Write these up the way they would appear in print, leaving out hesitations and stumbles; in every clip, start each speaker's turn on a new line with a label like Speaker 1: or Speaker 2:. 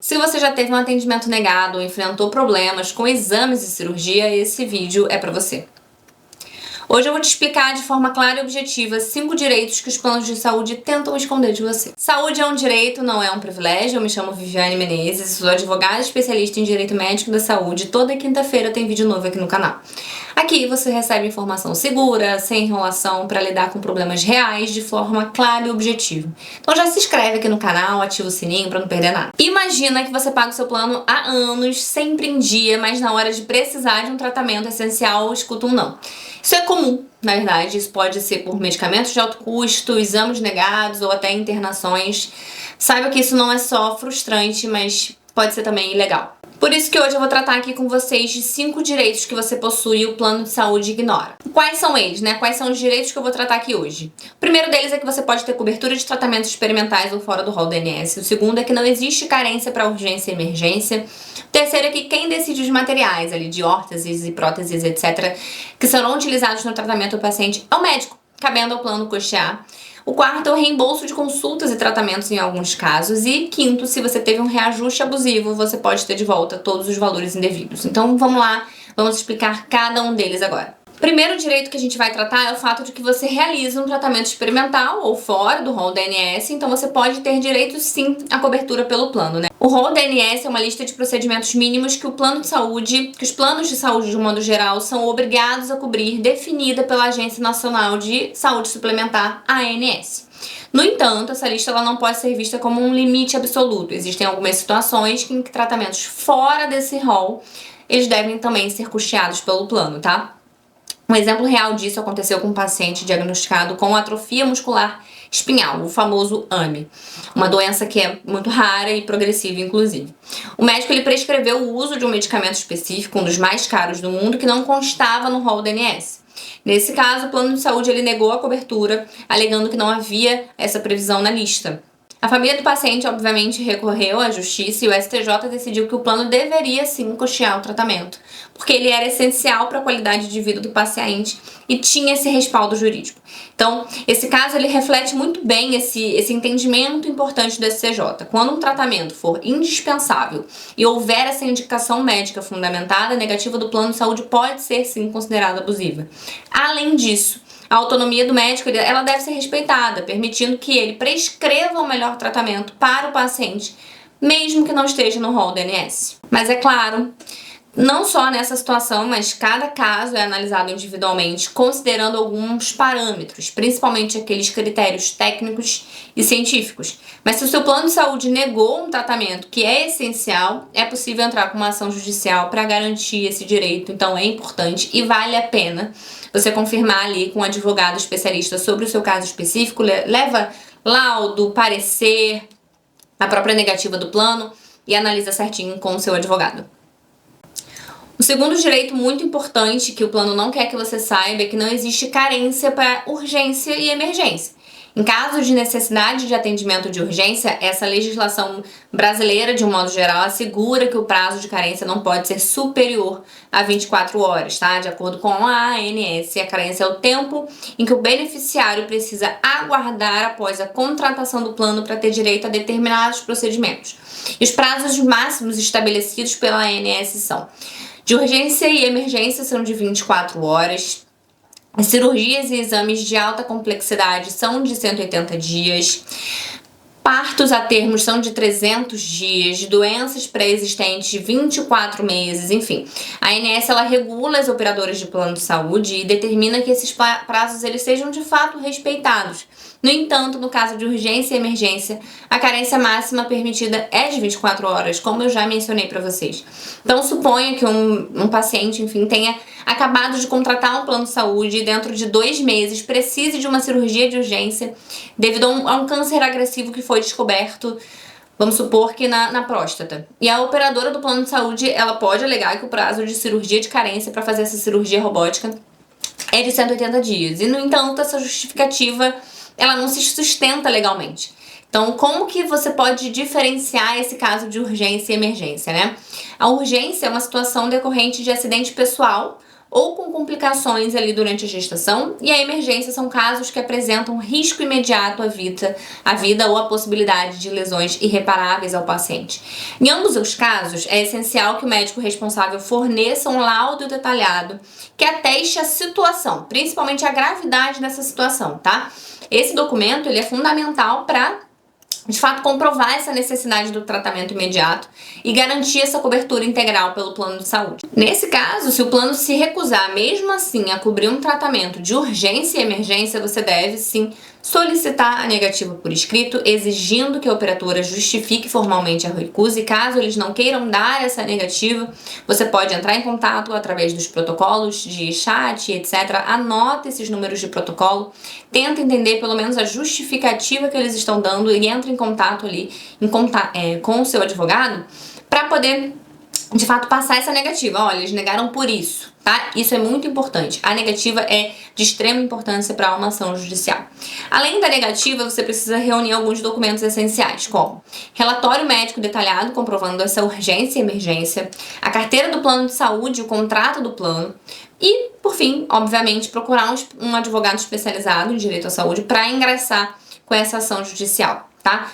Speaker 1: Se você já teve um atendimento negado ou enfrentou problemas com exames e cirurgia, esse vídeo é para você. Hoje eu vou te explicar de forma clara e objetiva 5 direitos que os planos de saúde tentam esconder de você. Saúde é um direito, não é um privilégio. Eu me chamo Viviane Menezes, sou advogada especialista em direito médico da saúde. Toda quinta-feira tem vídeo novo aqui no canal. Aqui você recebe informação segura, sem enrolação, para lidar com problemas reais de forma clara e objetiva. Então já se inscreve aqui no canal, ativa o sininho para não perder nada. Imagina que você paga o seu plano há anos, sempre em dia, mas na hora de precisar de um tratamento essencial, escuta um não. Isso é comum, na verdade. Isso pode ser por medicamentos de alto custo, exames negados ou até internações. Saiba que isso não é só frustrante, mas pode ser também ilegal. Por isso que hoje eu vou tratar aqui com vocês de 5 direitos que você possui e o plano de saúde ignora. Quais são eles, né? Quais são os direitos que eu vou tratar aqui hoje? O primeiro deles é que você pode ter cobertura de tratamentos experimentais ou fora do rol do INSS. O segundo é que não existe carência para urgência e emergência. O terceiro é que quem decide os materiais ali de órteses e próteses, etc., que serão utilizados no tratamento do paciente é o médico, cabendo ao plano custear. O quarto é o reembolso de consultas e tratamentos em alguns casos. E quinto, se você teve um reajuste abusivo, você pode ter de volta todos os valores indevidos. Então vamos lá, vamos explicar cada um deles agora. O primeiro direito que a gente vai tratar é o fato de que você realiza um tratamento experimental ou fora do rol da ANS, então você pode ter direito sim à cobertura pelo plano, né? O rol da ANS é uma lista de procedimentos mínimos que os planos de saúde de um modo geral são obrigados a cobrir, definida pela Agência Nacional de Saúde Suplementar, a ANS. No entanto, essa lista ela não pode ser vista como um limite absoluto. Existem algumas situações em que tratamentos fora desse rol, eles devem também ser custeados pelo plano, tá? Um exemplo real disso aconteceu com um paciente diagnosticado com atrofia muscular espinhal, o famoso AME, uma doença que é muito rara e progressiva, inclusive. O médico ele prescreveu o uso de um medicamento específico, um dos mais caros do mundo, que não constava no rol do INSS. Nesse caso, o plano de saúde ele negou a cobertura, alegando que não havia essa previsão na lista. A família do paciente, obviamente, recorreu à justiça e o STJ decidiu que o plano deveria sim custear o tratamento, porque ele era essencial para a qualidade de vida do paciente e tinha esse respaldo jurídico. Então, esse caso ele reflete muito bem esse entendimento importante do STJ. Quando um tratamento for indispensável e houver essa indicação médica fundamentada, a negativa do plano de saúde pode ser sim considerada abusiva. Além disso, a autonomia do médico ela deve ser respeitada, permitindo que ele prescreva o melhor tratamento para o paciente, mesmo que não esteja no rol do INSS. Mas é claro, não só nessa situação, mas cada caso é analisado individualmente, considerando alguns parâmetros, principalmente aqueles critérios técnicos e científicos. Mas se o seu plano de saúde negou um tratamento que é essencial, é possível entrar com uma ação judicial para garantir esse direito. Então é importante e vale a pena você confirmar ali com um advogado especialista sobre o seu caso específico, leva laudo, parecer, a própria negativa do plano e analisa certinho com o seu advogado. O segundo direito muito importante que o plano não quer que você saiba é que não existe carência para urgência e emergência. Em caso de necessidade de atendimento de urgência, essa legislação brasileira, de um modo geral, assegura que o prazo de carência não pode ser superior a 24 horas, tá? De acordo com a ANS, a carência é o tempo em que o beneficiário precisa aguardar após a contratação do plano para ter direito a determinados procedimentos. E os prazos máximos estabelecidos pela ANS são: de urgência e emergência são de 24 horas, as cirurgias e exames de alta complexidade são de 180 dias, partos a termos são de 300 dias, de doenças pré-existentes de 24 meses, enfim. A ANS ela regula as operadoras de plano de saúde e determina que esses prazos eles sejam de fato respeitados. No entanto, no caso de urgência e emergência, a carência máxima permitida é de 24 horas, como eu já mencionei para vocês. Então, suponha que um paciente, enfim, tenha acabado de contratar um plano de saúde e dentro de 2 meses precise de uma cirurgia de urgência devido a um câncer agressivo que foi descoberto, vamos supor que na próstata. E a operadora do plano de saúde, ela pode alegar que o prazo de cirurgia de carência para fazer essa cirurgia robótica é de 180 dias. E, no entanto, essa justificativa ela não se sustenta legalmente. Então, como que você pode diferenciar esse caso de urgência e emergência, né? A urgência é uma situação decorrente de acidente pessoal ou com complicações ali durante a gestação, e a emergência são casos que apresentam risco imediato à vida ou a possibilidade de lesões irreparáveis ao paciente. Em ambos os casos, é essencial que o médico responsável forneça um laudo detalhado que ateste a situação, principalmente a gravidade dessa situação, tá? Esse documento ele é fundamental para de fato comprovar essa necessidade do tratamento imediato e garantir essa cobertura integral pelo plano de saúde. Nesse caso, se o plano se recusar mesmo assim a cobrir um tratamento de urgência e emergência, você deve sim solicitar a negativa por escrito, exigindo que a operadora justifique formalmente a recusa, e caso eles não queiram dar essa negativa, você pode entrar em contato através dos protocolos de chat, etc. Anota esses números de protocolo, tenta entender pelo menos a justificativa que eles estão dando e entra em contato ali com o seu advogado para poder de fato passar essa negativa. Olha, eles negaram por isso, tá? Isso é muito importante. A negativa é de extrema importância para uma ação judicial. Além da negativa, você precisa reunir alguns documentos essenciais, como relatório médico detalhado comprovando essa urgência e emergência, a carteira do plano de saúde, o contrato do plano e, por fim, obviamente, procurar um advogado especializado em direito à saúde para ingressar com essa ação judicial. Tá?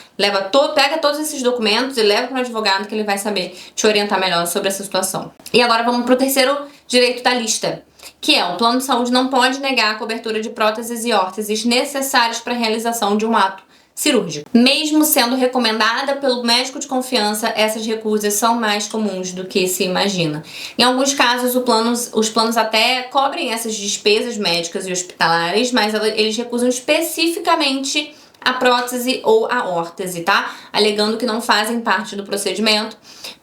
Speaker 1: Pega todos esses documentos e leva para o advogado que ele vai saber te orientar melhor sobre essa situação. E agora vamos para o terceiro direito da lista, que é o plano de saúde não pode negar a cobertura de próteses e órteses necessárias para a realização de um ato cirúrgico. Mesmo sendo recomendada pelo médico de confiança, essas recusas são mais comuns do que se imagina. Em alguns casos, os planos até cobrem essas despesas médicas e hospitalares, mas eles recusam especificamente a prótese ou a órtese, tá? Alegando que não fazem parte do procedimento.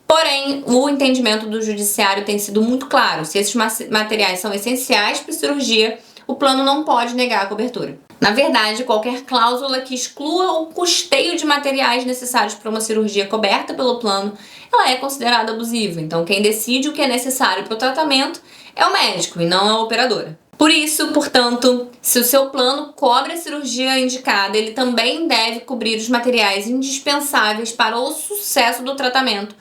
Speaker 1: Porém, o entendimento do judiciário tem sido muito claro. Se esses materiais são essenciais para a cirurgia, o plano não pode negar a cobertura. Na verdade, qualquer cláusula que exclua o custeio de materiais necessários para uma cirurgia coberta pelo plano, ela é considerada abusiva. Então, quem decide o que é necessário para o tratamento é o médico e não a operadora. Por isso, portanto, se o seu plano cobre a cirurgia indicada, ele também deve cobrir os materiais indispensáveis para o sucesso do tratamento,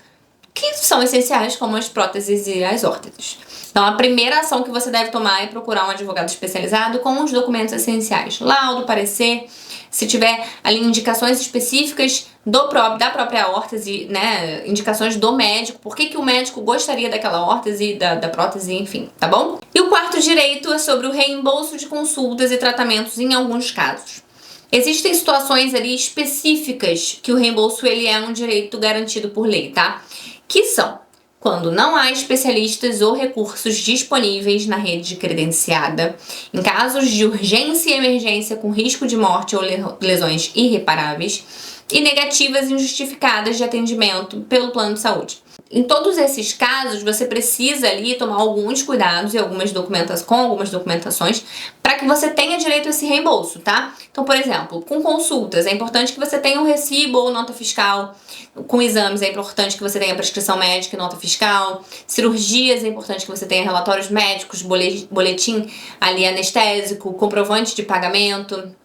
Speaker 1: que são essenciais, como as próteses e as órteses. Então, a primeira ação que você deve tomar é procurar um advogado especializado com os documentos essenciais. Laudo, parecer, se tiver ali indicações específicas da própria órtese, né, indicações do médico, por que o médico gostaria daquela órtese, da prótese, enfim, tá bom? E o quarto direito é sobre o reembolso de consultas e tratamentos em alguns casos. Existem situações ali específicas que o reembolso ele é um direito garantido por lei, tá? Que são quando não há especialistas ou recursos disponíveis na rede credenciada, em casos de urgência e emergência com risco de morte ou lesões irreparáveis, e negativas injustificadas de atendimento pelo plano de saúde. Em todos esses casos, você precisa ali tomar alguns cuidados e algumas documentações para que você tenha direito a esse reembolso, tá? Então, por exemplo, com consultas, é importante que você tenha um recibo ou nota fiscal. Com exames, é importante que você tenha prescrição médica e nota fiscal. Cirurgias, é importante que você tenha relatórios médicos, boletim ali anestésico, comprovante de pagamento.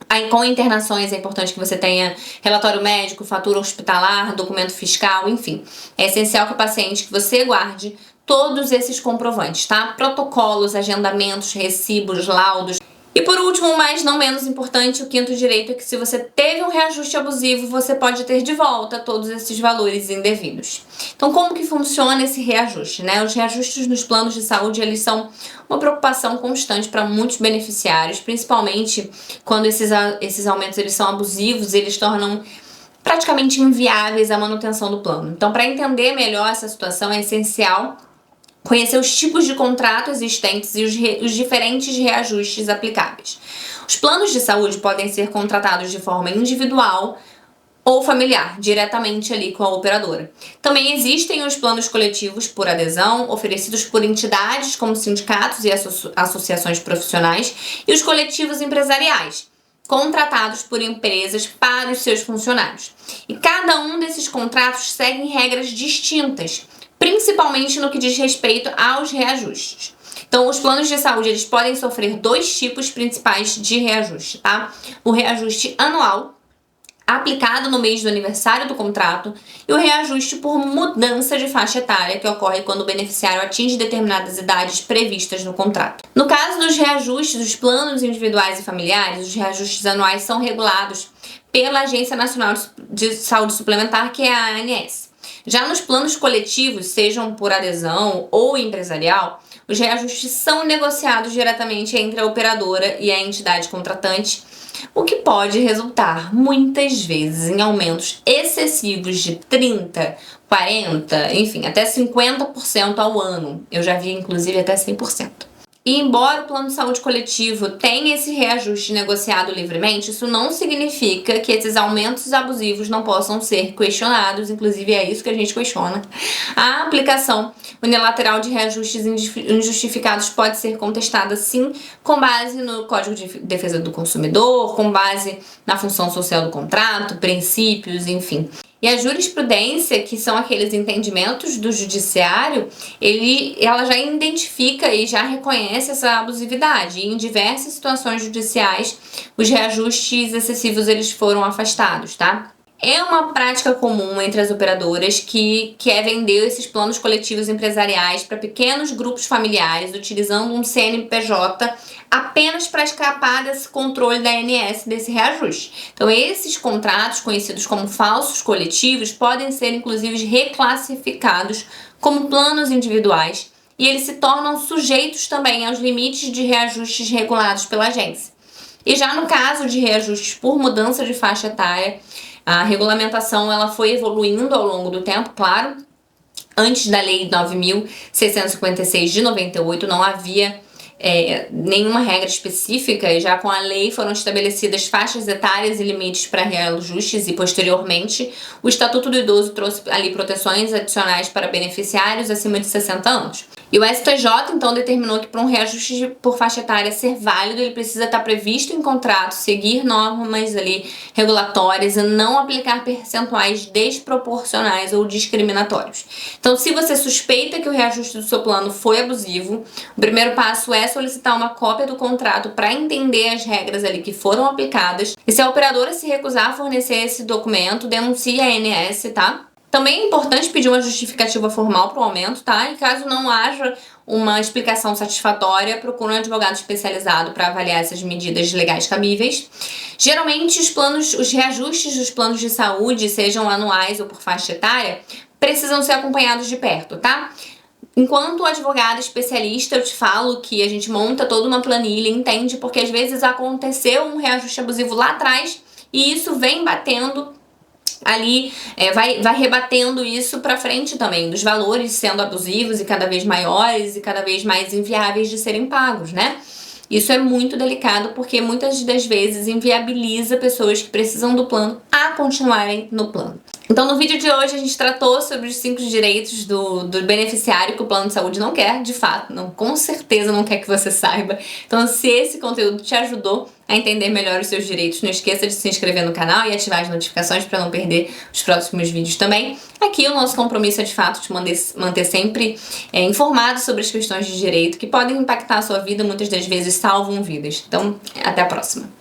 Speaker 1: Aí, com internações, é importante que você tenha relatório médico, fatura hospitalar, documento fiscal, enfim. É essencial que o paciente, que você guarde todos esses comprovantes, tá? Protocolos, agendamentos, recibos, laudos. E por último, mas não menos importante, o quinto direito é que se você teve um reajuste abusivo, você pode ter de volta todos esses valores indevidos. Então, como que funciona esse reajuste, né? Os reajustes nos planos de saúde, eles são uma preocupação constante para muitos beneficiários, principalmente quando esses aumentos eles são abusivos, eles tornam praticamente inviáveis a manutenção do plano. Então, para entender melhor essa situação, é essencial conhecer os tipos de contrato existentes e os diferentes reajustes aplicáveis. Os planos de saúde podem ser contratados de forma individual ou familiar, diretamente ali com a operadora. Também existem os planos coletivos por adesão, oferecidos por entidades como sindicatos e associações profissionais, e os coletivos empresariais, contratados por empresas para os seus funcionários. E cada um desses contratos segue regras distintas, principalmente no que diz respeito aos reajustes. Então, os planos de saúde eles podem sofrer dois tipos principais de reajuste, tá? O reajuste anual, aplicado no mês do aniversário do contrato, e o reajuste por mudança de faixa etária, que ocorre quando o beneficiário atinge determinadas idades previstas no contrato. No caso dos reajustes dos planos individuais e familiares, os reajustes anuais são regulados pela Agência Nacional de Saúde Suplementar, que é a ANS. Já nos planos coletivos, sejam por adesão ou empresarial, os reajustes são negociados diretamente entre a operadora e a entidade contratante, o que pode resultar, muitas vezes, em aumentos excessivos de 30%, 40%, enfim, até 50% ao ano. Eu já vi, inclusive, até 100%. E embora o plano de saúde coletivo tenha esse reajuste negociado livremente, isso não significa que esses aumentos abusivos não possam ser questionados, inclusive é isso que a gente questiona. A aplicação unilateral de reajustes injustificados pode ser contestada, sim, com base no Código de Defesa do Consumidor, com base na função social do contrato, princípios, enfim. E a jurisprudência, que são aqueles entendimentos do judiciário, ela já identifica e já reconhece essa abusividade. E em diversas situações judiciais, os reajustes excessivos eles foram afastados, tá? É uma prática comum entre as operadoras que quer vender esses planos coletivos empresariais para pequenos grupos familiares, utilizando um CNPJ apenas para escapar desse controle da ANS, desse reajuste. Então, esses contratos, conhecidos como falsos coletivos, podem ser, inclusive, reclassificados como planos individuais e eles se tornam sujeitos também aos limites de reajustes regulados pela agência. E já no caso de reajustes por mudança de faixa etária, a regulamentação ela foi evoluindo ao longo do tempo, claro. Antes da Lei 9.656 de 98 não havia nenhuma regra específica, e já com a lei foram estabelecidas faixas etárias e limites para reajustes, e posteriormente o Estatuto do Idoso trouxe ali proteções adicionais para beneficiários acima de 60 anos. E o STJ então determinou que para um reajuste por faixa etária ser válido, ele precisa estar previsto em contrato, seguir normas ali regulatórias e não aplicar percentuais desproporcionais ou discriminatórios. Então, se você suspeita que o reajuste do seu plano foi abusivo, o primeiro passo é solicitar uma cópia do contrato para entender as regras ali que foram aplicadas. E se a operadora se recusar a fornecer esse documento, denuncie a ANS, tá? Também é importante pedir uma justificativa formal para o aumento, tá? E caso não haja uma explicação satisfatória, procure um advogado especializado para avaliar essas medidas legais cabíveis. Geralmente, os reajustes dos planos de saúde, sejam anuais ou por faixa etária, precisam ser acompanhados de perto, tá? Enquanto advogado especialista, eu te falo que a gente monta toda uma planilha, entende? Porque às vezes aconteceu um reajuste abusivo lá atrás e isso vem batendo ali, vai rebatendo isso para frente também, dos valores sendo abusivos e cada vez maiores e cada vez mais inviáveis de serem pagos, né? Isso é muito delicado porque muitas das vezes inviabiliza pessoas que precisam do plano a continuarem no plano. Então, no vídeo de hoje, a gente tratou sobre os 5 direitos do beneficiário que o plano de saúde não quer, de fato, não, com certeza não quer que você saiba. Então, se esse conteúdo te ajudou a entender melhor os seus direitos, não esqueça de se inscrever no canal e ativar as notificações para não perder os próximos vídeos também. Aqui o nosso compromisso é, de fato, te manter sempre informado sobre as questões de direito que podem impactar a sua vida, muitas das vezes salvam vidas. Então, até a próxima!